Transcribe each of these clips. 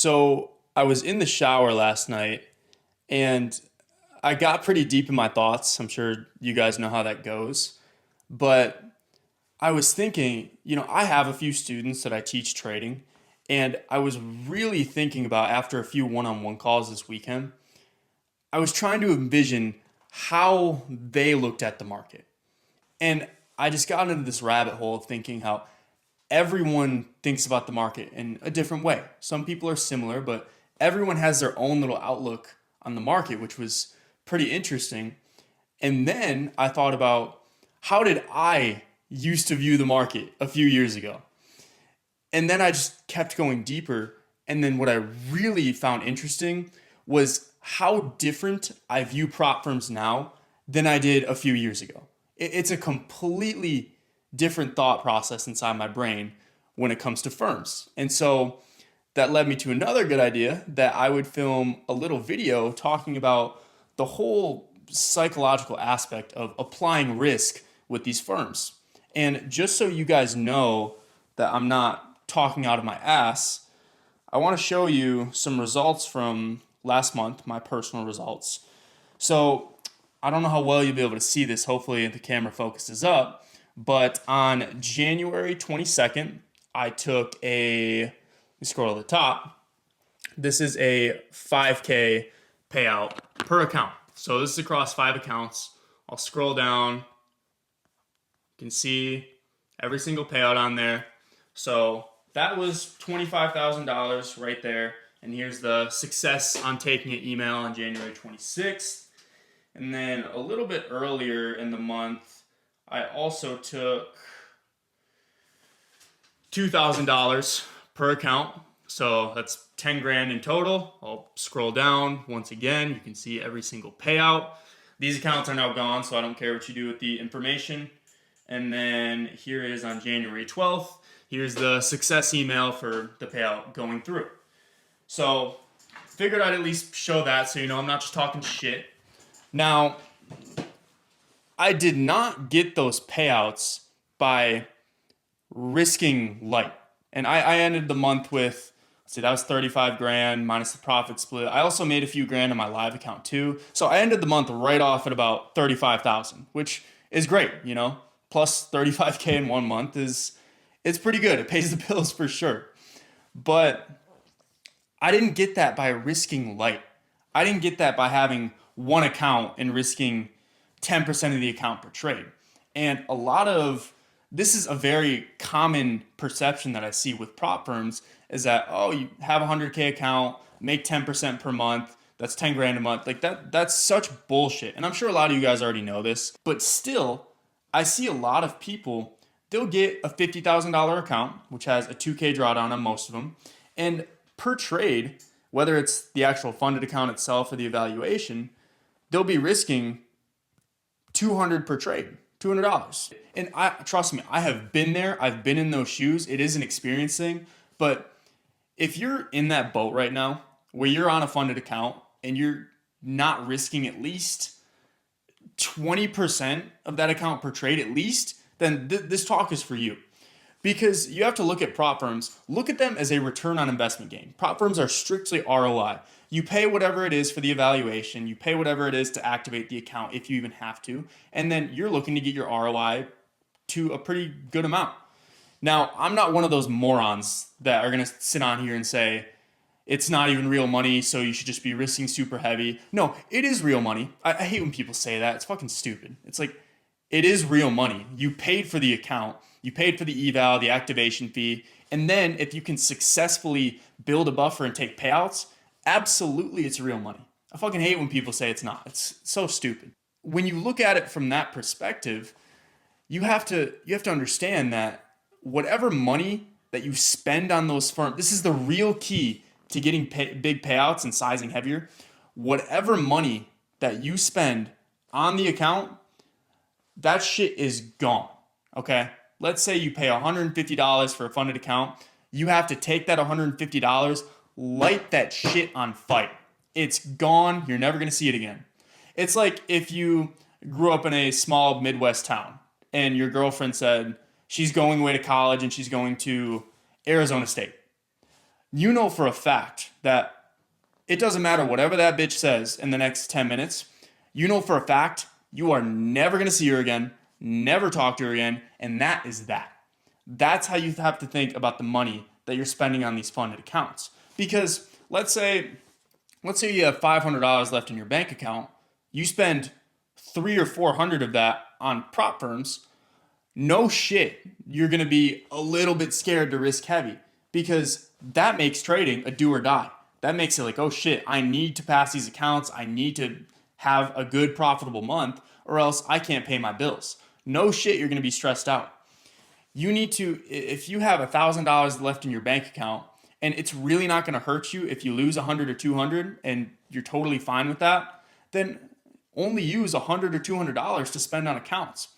So I was in the shower last night and I got pretty deep in my thoughts. I'm sure you guys know how that goes. But I was thinking, I have a few students that I teach trading, and I was really thinking about after a few one on one calls this weekend, I was trying to envision how they looked at the market. And I just got into this rabbit hole of thinking how everyone thinks about the market in a different way. Some people are similar, but everyone has their own little outlook on the market, which was pretty interesting. And then I thought about how did I used to view the market a few years ago? And then I just kept going deeper. And then what I really found interesting was how different I view prop firms now than I did a few years ago. It's a completely different thought process inside my brain when it comes to firms. And so that led me to another good idea that I would film a little video talking about the whole psychological aspect of applying risk with these firms. And just so you guys know that I'm not talking out of my ass, I want to show you some results from last month, my personal results. So I don't know how well you'll be able to see this. Hopefully the camera focuses up. But on January 22nd, I took let me scroll to the top. This is a 5K payout per account. So this is across 5 accounts. I'll scroll down. You can see every single payout on there. So that was $25,000 right there. And here's the success on taking an email on January 26th. And then a little bit earlier in the month, I also took $2,000 per account. So that's 10 grand in total. I'll scroll down once again. You can see every single payout. These accounts are now gone, so I don't care what you do with the information. And then here is on January 12th. Here's the success email for the payout going through. So figured I'd at least show that so you know I'm not just talking shit. Now, I did not get those payouts by risking light. And I ended the month with, let's see, that was 35 grand minus the profit split. I also made a few grand on my live account too. So I ended the month right off at about 35,000, which is great, Plus 35K in 1 month it's pretty good. It pays the bills for sure. But I didn't get that by risking light. I didn't get that by having one account and risking 10% of the account per trade. And this is a very common perception that I see with prop firms is that, oh, you have a 100K account, make 10% per month, that's 10 grand a month. Like that's such bullshit. And I'm sure a lot of you guys already know this, but still, I see a lot of people, they'll get a $50,000 account, which has a 2K drawdown on most of them. And per trade, whether it's the actual funded account itself or the evaluation, they'll be risking $200 per trade, $200. And trust me, I have been there. I've been in those shoes. It is an experience thing. But if you're in that boat right now, where you're on a funded account and you're not risking at least 20% of that account per trade at least, then this talk is for you. Because you have to look at prop firms, look at them as a return on investment game. Prop firms are strictly ROI. You pay whatever it is for the evaluation, you pay whatever it is to activate the account if you even have to, and then you're looking to get your ROI to a pretty good amount. Now, I'm not one of those morons that are going to sit on here and say, it's not even real money, so you should just be risking super heavy. No, it is real money. I hate when people say that. It's fucking stupid. It's like, it is real money. You paid for the account. You paid for the eval, the activation fee. And then if you can successfully build a buffer and take payouts, absolutely it's real money. I fucking hate when people say it's not. It's so stupid. When you look at it from that perspective, you have to understand that whatever money that you spend on those firms, this is the real key to getting big payouts and sizing heavier. Whatever money that you spend on the account, that shit is gone, okay? Let's say you pay $150 for a funded account. You have to take that $150, light that shit on fire. It's gone. You're never going to see it again. It's like if you grew up in a small Midwest town and your girlfriend said she's going away to college and she's going to Arizona State. you know for a fact that it doesn't matter whatever that bitch says in the next 10 minutes. You know for a fact you are never going to see her again, never talk to her again, and that is that. That's how you have to think about the money that you're spending on these funded accounts. Because let's say you have $500 left in your bank account, you spend 3 or 400 of that on prop firms, no shit, you're going to be a little bit scared to risk heavy, because that makes trading a do or die. That makes it like, oh shit, I need to pass these accounts. I need to have a good profitable month or else I can't pay my bills. No shit, you're going to be stressed out. You need to, if you have $1,000 left in your bank account and it's really not going to hurt you if you lose 100 or 200 and you're totally fine with that, then only use $100 or $200 to spend on accounts.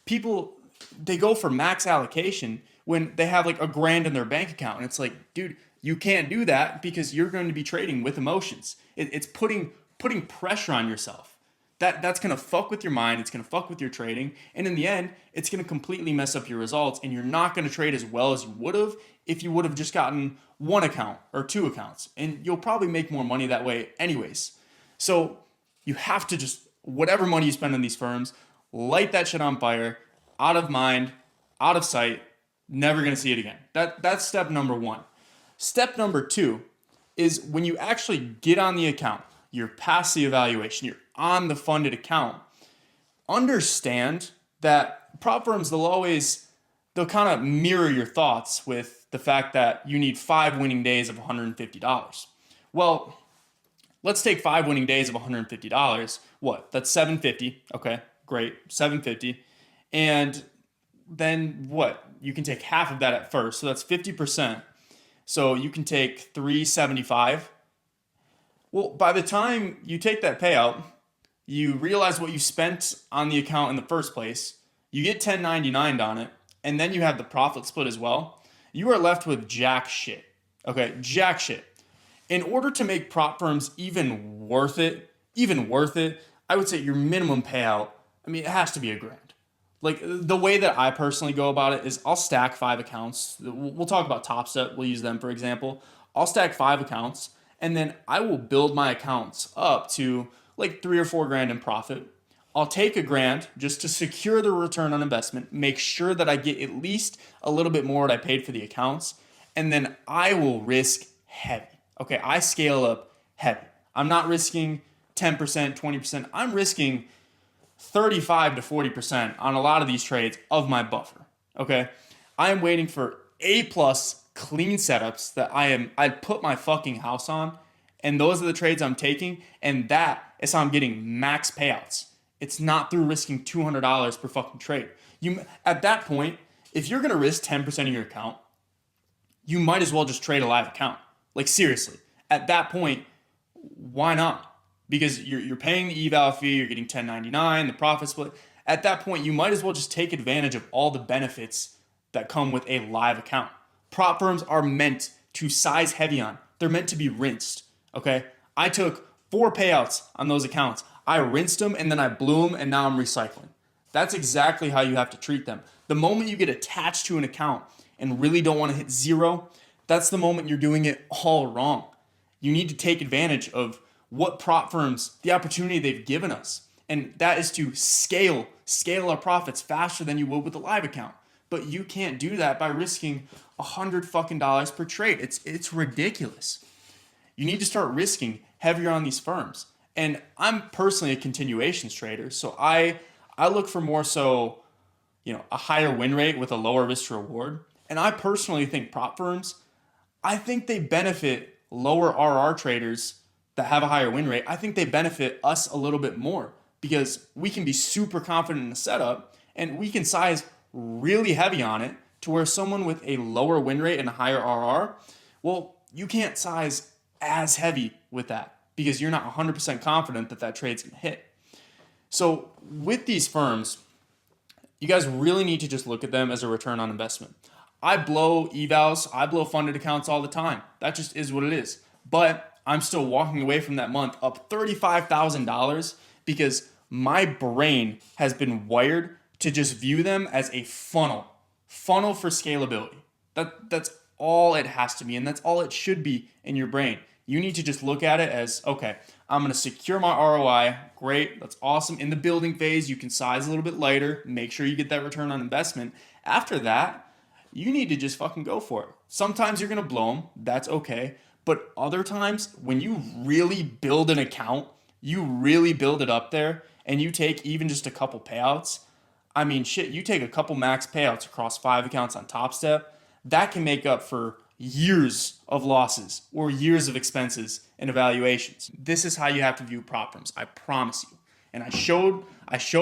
People, they go for max allocation when they have like $1,000 in their bank account, and it's like, dude, you can't do that because you're going to be trading with emotions. It's putting pressure on yourself. That's going to fuck with your mind. It's going to fuck with your trading, and in the end, it's going to completely mess up your results. And you're not going to trade as well as you would have if you would have just gotten one account or two accounts, and you'll probably make more money that way, anyways. So you have to just, whatever money you spend on these firms, light that shit on fire, out of mind, out of sight, never going to see it again. That's step number one. Step number two is when you actually get on the account, you're past the evaluation, you're on the funded account, understand that prop firms, they'll kind of mirror your thoughts with the fact that you need 5 winning days of $150. Well, let's take 5 winning days of $150. What? That's $750. Okay, great, $750. And then what? You can take half of that at first, so that's 50%. So you can take $375. Well, by the time you take that payout, you realize what you spent on the account in the first place, you get 1099'd on it, and then you have the profit split as well. You are left with jack shit. Okay, jack shit. In order to make prop firms even worth it, I would say your minimum payout, it has to be $1,000. Like, the way that I personally go about it is I'll stack 5 accounts. We'll talk about Top Step. We'll use them for example. I'll stack 5 accounts, and then I will build my accounts up to like 3 or 4 grand in profit. I'll take $1,000 just to secure the return on investment, make sure that I get at least a little bit more what I paid for the accounts, and then I will risk heavy. Okay, I scale up heavy. I'm not risking 10%, 20%. I'm risking 35 to 40% on a lot of these trades of my buffer. Okay, I am waiting for A+ clean setups that I put my fucking house on, and those are the trades I'm taking, and that is how I'm getting max payouts. It's not through risking $200 per fucking trade. At that point, if you're gonna risk 10% of your account, you might as well just trade a live account. Like, seriously, at that point, why not? Because you're paying the eval fee, you're getting 1099, the profit split. At that point, you might as well just take advantage of all the benefits that come with a live account. Prop firms are meant to size heavy on. They're meant to be rinsed, okay? I took 4 payouts on those accounts. I rinsed them and then I blew them, and now I'm recycling. That's exactly how you have to treat them. The moment you get attached to an account and really don't want to hit zero, that's the moment you're doing it all wrong. You need to take advantage of what prop firms, the opportunity they've given us. And that is to scale our profits faster than you would with a live account. But you can't do that by risking $100 per trade. It's ridiculous. You need to start risking heavier on these firms. And I'm personally a continuations trader, so I look for more so, a higher win rate with a lower risk to reward. And I personally think prop firms, I think they benefit lower RR traders that have a higher win rate. I think they benefit us a little bit more because we can be super confident in the setup and we can size really heavy on it, to where someone with a lower win rate and a higher RR, well, you can't size as heavy with that because you're not 100% confident that that trade's going to hit. So with these firms, you guys really need to just look at them as a return on investment. I blow evals, I blow funded accounts all the time. That just is what it is. But I'm still walking away from that month up $35,000 because my brain has been wired to just view them as a funnel for scalability. That's all it has to be, and that's all it should be in your brain. You need to just look at it as, okay, I'm going to secure my ROI. Great. That's awesome. In the building phase, you can size a little bit lighter. Make sure you get that return on investment. After that, you need to just fucking go for it. Sometimes you're going to blow them. That's okay. But other times, when you really build an account, you really build it up there, and you take even just a couple payouts. I mean, shit, you take a couple max payouts across 5 accounts on Top Step, that can make up for years of losses or years of expenses and evaluations. This is how you have to view prop firms. I promise you. And I showed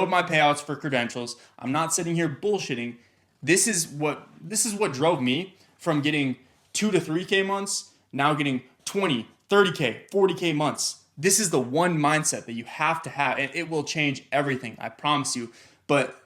my payouts for credentials. I'm not sitting here bullshitting. This is what drove me from getting 2 to 3K months, now getting 20, 30K, 40K months. This is the one mindset that you have to have, and it will change everything. I promise you. But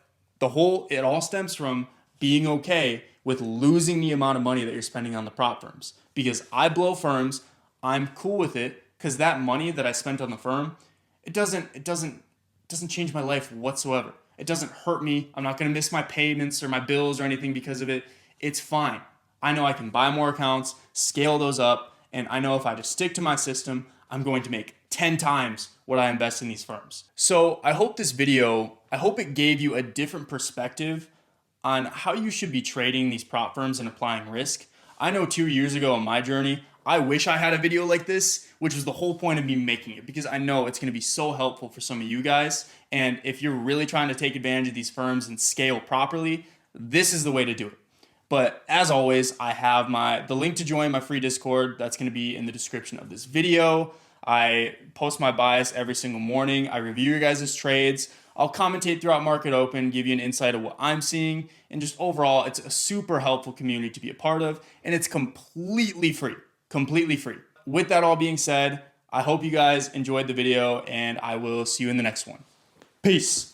it all stems from being okay with losing the amount of money that you're spending on the prop firms. Because I blow firms, I'm cool with it, because that money that I spent on the firm, it doesn't change my life whatsoever. It doesn't hurt me. I'm not going to miss my payments or my bills or anything because of it. It's fine. I know I can buy more accounts, scale those up, and I know if I just stick to my system, I'm going to make 10 times what I invest in these firms. So I hope it gave you a different perspective on how you should be trading these prop firms and applying risk. I know 2 years ago on my journey, I wish I had a video like this, which was the whole point of me making it, because I know it's going to be so helpful for some of you guys. And if you're really trying to take advantage of these firms and scale properly, this is the way to do it. But as always, I have the link to join my free Discord. That's going to be in the description of this video. I post my bias every single morning. I review your guys' trades. I'll commentate throughout Market Open, give you an insight of what I'm seeing, and just overall, it's a super helpful community to be a part of, and it's completely free. Completely free. With that all being said, I hope you guys enjoyed the video, and I will see you in the next one. Peace.